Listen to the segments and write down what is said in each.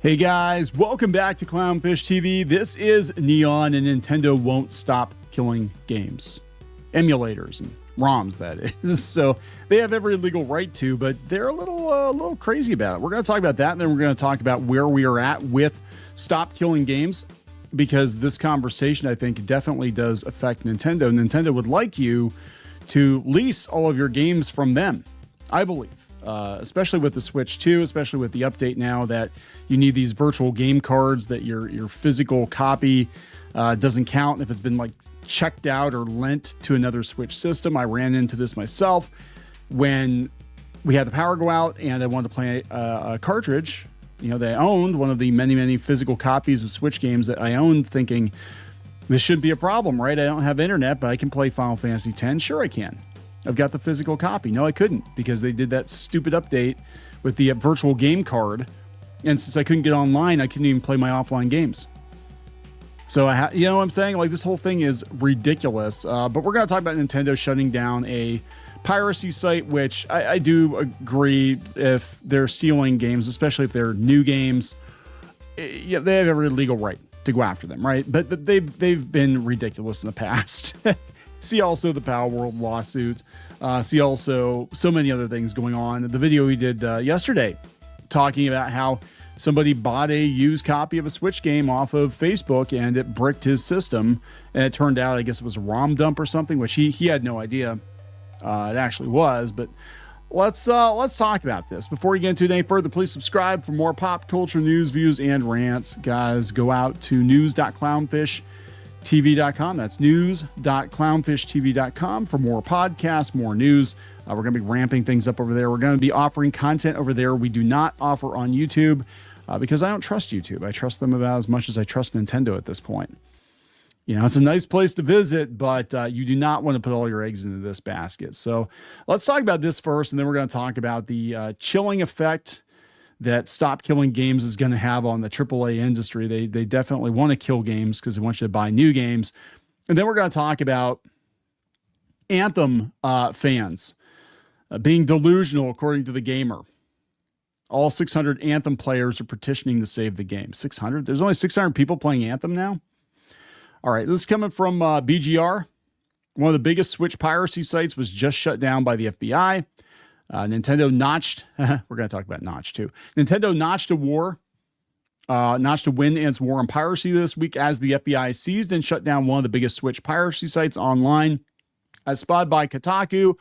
Hey guys, welcome back to Clownfish TV. This is Kneon, and Nintendo won't stop killing games. Emulators and ROMs, that is. So they have every legal right to, but they're a little crazy about it. We're going to talk about that, and then we're going to talk about where we are at with stop killing games, because this conversation, I think, definitely does affect Nintendo. Nintendo would like you to lease all of your games from them, I believe. Especially with the Switch 2, especially with the update now that you need these virtual game cards, that your physical copy doesn't count if it's been like checked out or lent to another Switch system. I ran into this myself when we had the power go out and I wanted to play a cartridge, that I owned, one of the many physical copies of Switch games that I owned, thinking this shouldn't be a problem, right? I don't have internet, but I can play Final Fantasy X. Sure I can. I've got the physical copy. No, I couldn't, because they did that stupid update with the virtual game card. And since I couldn't get online, I couldn't even play my offline games. So, you know what I'm saying? Like, this whole thing is ridiculous. But we're going to talk about Nintendo shutting down a piracy site, which I do agree, if they're stealing games, especially if they're new games, they have every legal right to go after them, right? But they've been ridiculous in the past. See also the Power World lawsuit. See also so many other things going on. The video we did yesterday talking about how somebody bought a used copy of a Switch game off of Facebook and it bricked his system. And it turned out, I guess it was a ROM dump or something, which he had no idea it actually was. But let's talk about this. Before you get into it any further, please subscribe for more pop culture news, views, and rants. Guys, go out to news.clownfishtv.com. That's news.clownfishtv.com for more podcasts, more news. We're going to be ramping things up over there. We're going to be offering content over there we do not offer on YouTube because I don't trust YouTube. I trust them about as much as I trust Nintendo at this point. It's a nice place to visit, but you do not want to put all your eggs into this basket. So let's talk about this first, and then we're going to talk about the chilling effect that stop killing games is going to have on the AAA industry. They definitely want to kill games because they want you to buy new games. And then we're going to talk about Anthem fans being delusional, according to the Gamer. All 600 Anthem players are petitioning to save the game. 600? There's only 600 people playing Anthem now? All right, this is coming from BGR. One of the biggest Switch piracy sites was just shut down by the FBI. Nintendo notched, we're going to talk about notch too. Nintendo notched a win in its war on piracy this week as the FBI seized and shut down one of the biggest Switch piracy sites online. As spotted by Kotaku,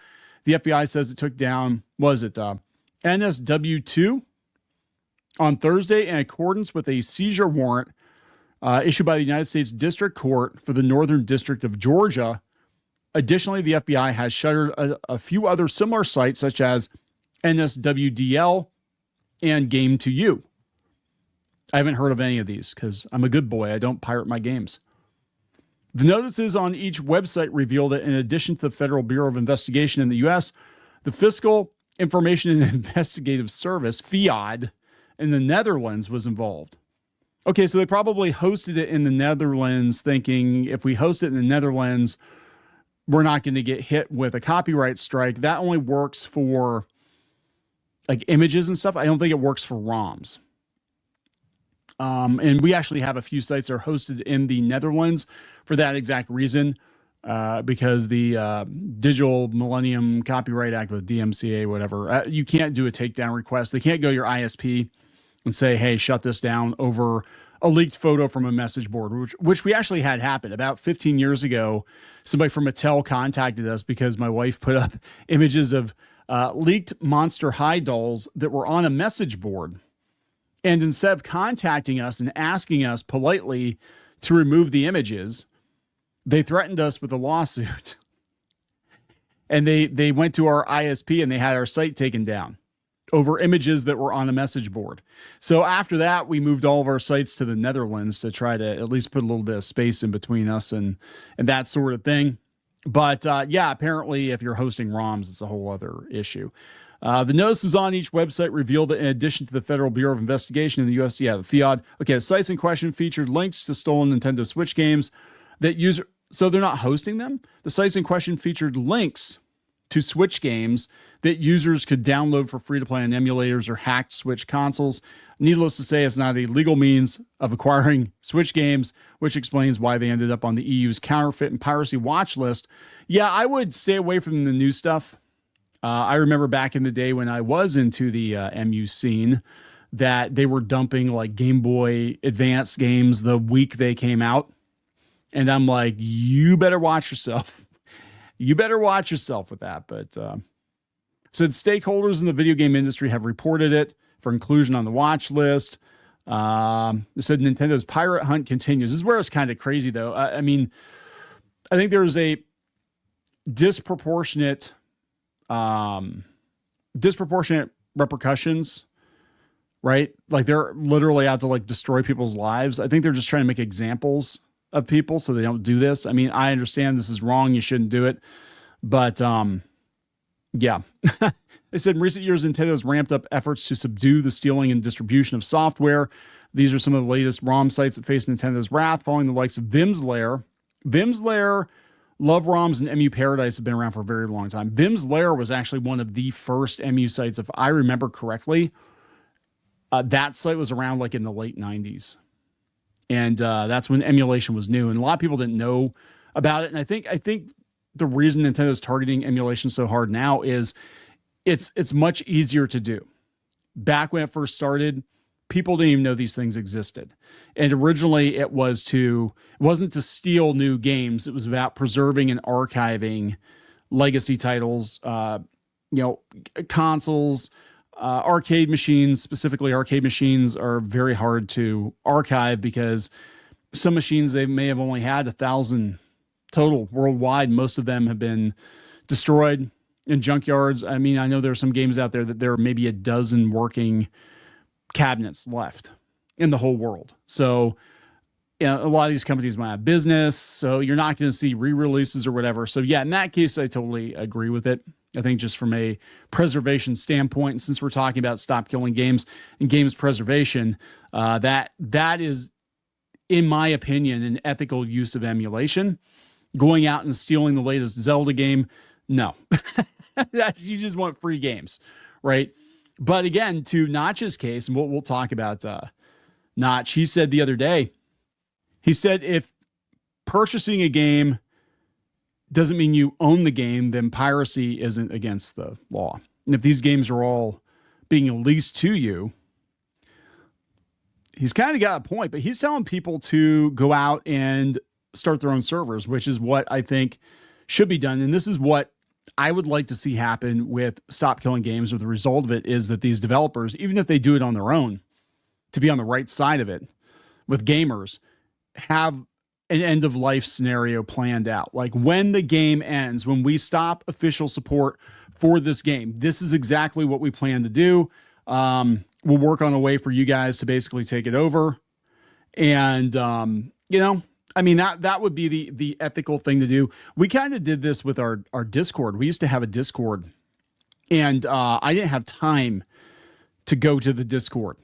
the FBI says it took down, NSW2 on Thursday in accordance with a seizure warrant issued by the United States District Court for the Northern District of Georgia. Additionally, the FBI has shuttered a few other similar sites, such as NSWDL and Game2U. I haven't heard of any of these because I'm a good boy. I don't pirate my games. The notices on each website reveal that in addition to the Federal Bureau of Investigation in the U.S., the Fiscal Information and Investigative Service, FIAD, in the Netherlands was involved. Okay, so they probably hosted it in the Netherlands, thinking if we host it in the Netherlands, we're not going to get hit with a copyright strike. That only works for like images and stuff. I don't think it works for ROMs. And we actually have a few sites that are hosted in the Netherlands for that exact reason, because the Digital Millennium Copyright Act with DMCA, whatever, you can't do a takedown request. They can't go to your ISP and say, hey, shut this down over a leaked photo from a message board, which we actually had happen about 15 years ago. Somebody from Mattel contacted us because my wife put up images of leaked Monster High dolls that were on a message board. And instead of contacting us and asking us politely to remove the images, they threatened us with a lawsuit. And they went to our ISP and they had our site taken down over images that were on a message board. So after that, we moved all of our sites to the Netherlands to try to at least put a little bit of space in between us and that sort of thing. But yeah, apparently if you're hosting ROMs, it's a whole other issue. The notices on each website reveal that in addition to the Federal Bureau of Investigation in the U.S., the FIAD, the sites in question featured links to stolen Nintendo Switch games that so they're not hosting them. The sites in question featured links to Switch games that users could download for free to play on emulators or hacked Switch consoles. Needless to say, it's not a legal means of acquiring Switch games, which explains why they ended up on the EU's counterfeit and piracy watch list. Yeah, I would stay away from the new stuff. I remember back in the day when I was into the MU scene that they were dumping like Game Boy Advance games the week they came out. And I'm like, you better watch yourself. You better watch yourself with that. But said stakeholders in the video game industry have reported it for inclusion on the watch list. It said Nintendo's pirate hunt continues. This is where it's kind of crazy, though. I mean, I think there's a disproportionate repercussions, right? Like they're literally out to like destroy people's lives. I think they're just trying to make examples of people so they don't do this. I mean, I understand this is wrong. You shouldn't do it. But yeah. They said in recent years, Nintendo's ramped up efforts to subdue the stealing and distribution of software. These are some of the latest ROM sites that face Nintendo's wrath, following the likes of Vim's Lair. Vim's Lair, Love ROMs, and MU Paradise have been around for a very long time. Vim's Lair was actually one of the first MU sites, if I remember correctly. That site was around like in the late 90s. And that's when emulation was new. And a lot of people didn't know about it. And I think the reason Nintendo's targeting emulation so hard now is it's much easier to do. Back when it first started, people didn't even know these things existed. And originally it wasn't to steal new games. It was about preserving and archiving legacy titles, consoles, arcade machines. Specifically, arcade machines are very hard to archive because some machines, they may have only had 1,000 total worldwide. Most of them have been destroyed in junkyards. I mean, I know there are some games out there that there are maybe a dozen working cabinets left in the whole world. So, a lot of these companies might have business, so you're not going to see re-releases or whatever. So yeah, in that case, I totally agree with it. I think just from a preservation standpoint, and since we're talking about stop killing games and games preservation, that is, in my opinion, an ethical use of emulation. Going out and stealing the latest Zelda game, no. You just want free games, right? But again, to Notch's case, and we'll talk about Notch, he said the other day, he said if purchasing a game doesn't mean you own the game, then piracy isn't against the law. And if these games are all being leased to you, he's kind of got a point, but he's telling people to go out and start their own servers, which is what I think should be done. And this is what I would like to see happen with Stop Killing Games, or the result of it is that these developers, even if they do it on their own, to be on the right side of it with gamers, have an end of life scenario planned out. Like when the game ends, when we stop official support for this game, this is exactly what we plan to do. We'll work on a way for you guys to basically take it over. And, I mean, that would be the ethical thing to do. We kind of did this with our Discord. We used to have a Discord, and I didn't have time to go to the Discord,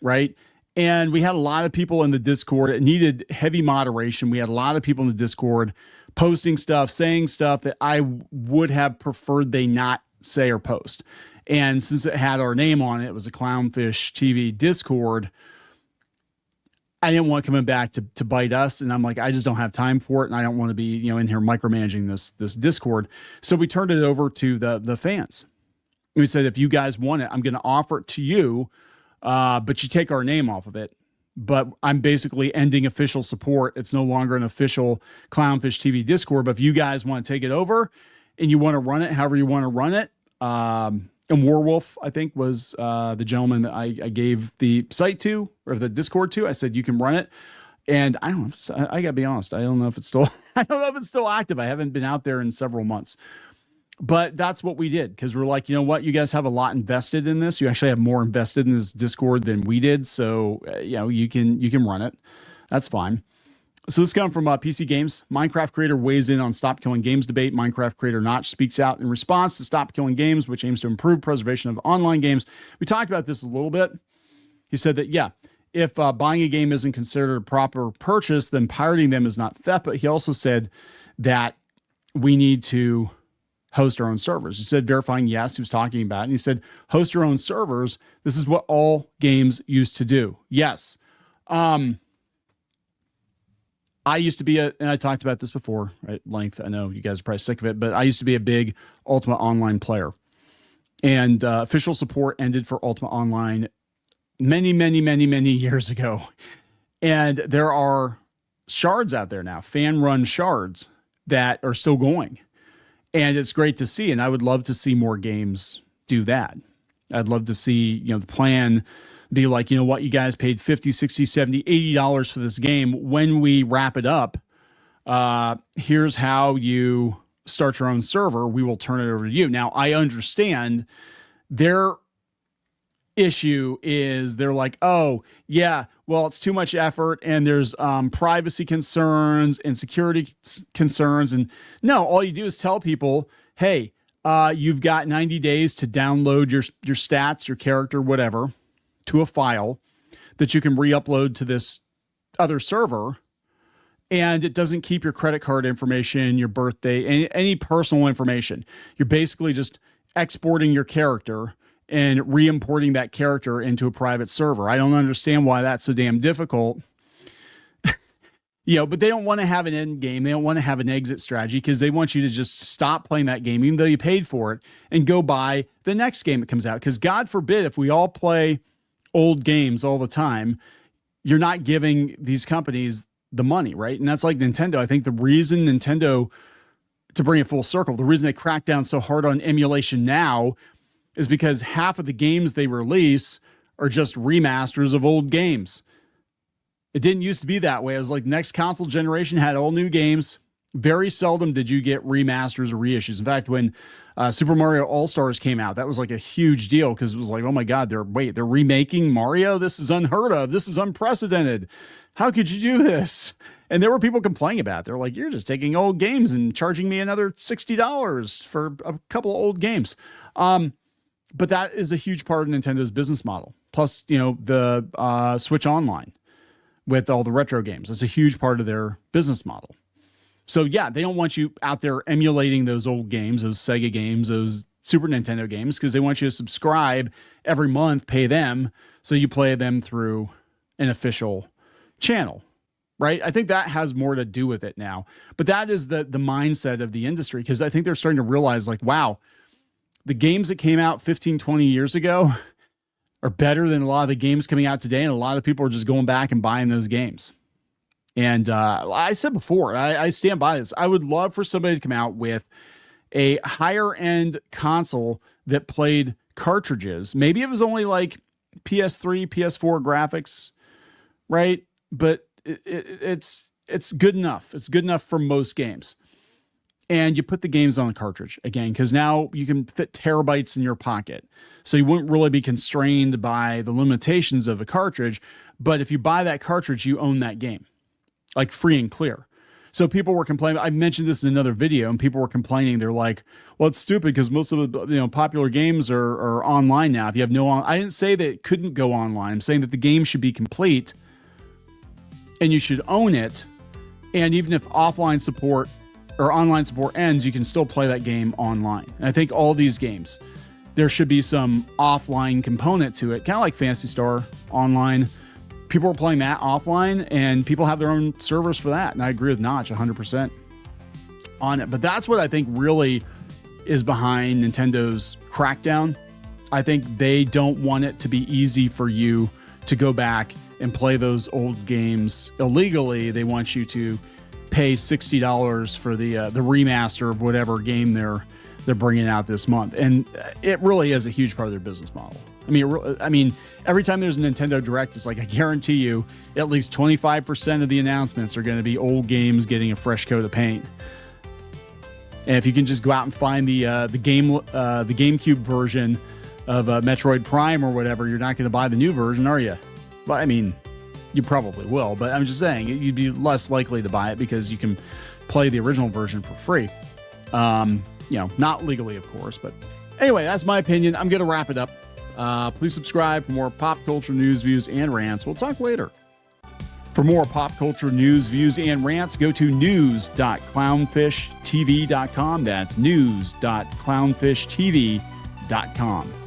right? And we had a lot of people in the Discord. It needed heavy moderation. We had a lot of people in the Discord posting stuff, saying stuff that I would have preferred they not say or post. And since it had our name on it, it was a Clownfish TV Discord. I didn't want coming back to bite us. And I'm like, I just don't have time for it. And I don't want to be, in here micromanaging this Discord. So we turned it over to the fans. And we said, if you guys want it, I'm going to offer it to you. But you take our name off of it. But I'm basically ending official support. It's no longer an official Clownfish TV Discord. But if you guys want to take it over and you want to run it however you want to run it, and Warwolf, I think, was the gentleman that I gave the site to, or the Discord to. I said, you can run it. And I don't know. I gotta be honest. I don't know if it's still active. I haven't been out there in several months. But that's what we did, because we're like, you know what? You guys have a lot invested in this. You actually have more invested in this Discord than we did. So, you can run it. That's fine. So this comes from PC Games. Minecraft creator weighs in on Stop Killing Games debate. Minecraft creator Notch speaks out in response to Stop Killing Games, which aims to improve preservation of online games. We talked about this a little bit. He said that, if buying a game isn't considered a proper purchase, then pirating them is not theft. But he also said that we need to host our own servers. He said verifying yes, he was talking about it. And he said host your own servers. This is what all games used to do. Yes. I used to be and I talked about this before at length. I know you guys are probably sick of it, but I used to be a big Ultima Online player. And official support ended for Ultima Online many years ago. And there are shards out there now, fan-run shards that are still going. And it's great to see. And I would love to see more games do that. I'd love to see, the plan be like, you know what, you guys paid $50, $60, $70, $80 for this game. When we wrap it up, here's how you start your own server. We will turn it over to you. Now, I understand their issue is they're like, oh, yeah, well, it's too much effort and there's privacy concerns and security concerns. And no, all you do is tell people, hey, you've got 90 days to download your stats, your character, whatever, to a file that you can re-upload to this other server. And it doesn't keep your credit card information, your birthday, any personal information. You're basically just exporting your character and re-importing that character into a private server. I don't understand why that's so damn difficult. But they don't want to have an end game. They don't want to have an exit strategy because they want you to just stop playing that game, even though you paid for it, and go buy the next game that comes out. Because God forbid, if we all play old games all the time, you're not giving these companies the money, right? And that's like Nintendo. I think the reason Nintendo, to bring it full circle, the reason they crack down so hard on emulation now is because half of the games they release are just remasters of old games. It didn't used to be that way. It was like next console generation had all new games. Very seldom did you get remasters or reissues. In fact, when Super Mario All-Stars came out, that was like a huge deal because it was like, oh my God, they're remaking Mario? This is unheard of. This is unprecedented. How could you do this? And there were people complaining about it. They're like, you're just taking old games and charging me another $60 for a couple of old games. But that is a huge part of Nintendo's business model. Plus, the Switch Online with all the retro games. That's a huge part of their business model. So yeah, they don't want you out there emulating those old games, those Sega games, those Super Nintendo games, because they want you to subscribe every month, pay them, so you play them through an official channel, right? I think that has more to do with it now. But that is the mindset of the industry, because I think they're starting to realize, like, wow, the games that came out 15, 20 years ago are better than a lot of the games coming out today, and a lot of people are just going back and buying those games. And I said before, I stand by this. I would love for somebody to come out with a higher end console that played cartridges. Maybe it was only like PS3, PS4 graphics, right? But it's good enough. It's good enough for most games. And you put the games on the cartridge again, because now you can fit terabytes in your pocket. So you wouldn't really be constrained by the limitations of a cartridge. But if you buy that cartridge, you own that game, like free and clear. So people were complaining. I mentioned this in another video, and people were complaining. They're like, well, it's stupid because most of the popular games are online now. If you have I didn't say that it couldn't go online. I'm saying that the game should be complete and you should own it. And even if offline support or online support ends, you can still play that game online. And I think all these games, there should be some offline component to it, kind of like Phantasy Star Online. People are playing that offline, and people have their own servers for that. And I agree with Notch 100% on it. But that's what I think really is behind Nintendo's crackdown. I think they don't want it to be easy for you to go back and play those old games illegally. They want you to pay $60 for the remaster of whatever game they're bringing out this month. And it really is a huge part of their business model. I mean, every time there's a Nintendo Direct, it's like, I guarantee you at least 25% of the announcements are going to be old games getting a fresh coat of paint. And if you can just go out and find the GameCube version of Metroid Prime or whatever, you're not going to buy the new version, are you? But I mean, you probably will, but I'm just saying you'd be less likely to buy it because you can play the original version for free. Not legally, of course, but anyway, that's my opinion. I'm going to wrap it up. Please subscribe for more pop culture news, views, and rants. We'll talk later. For more pop culture news, views, and rants, go to news.clownfishtv.com. That's news.clownfishtv.com.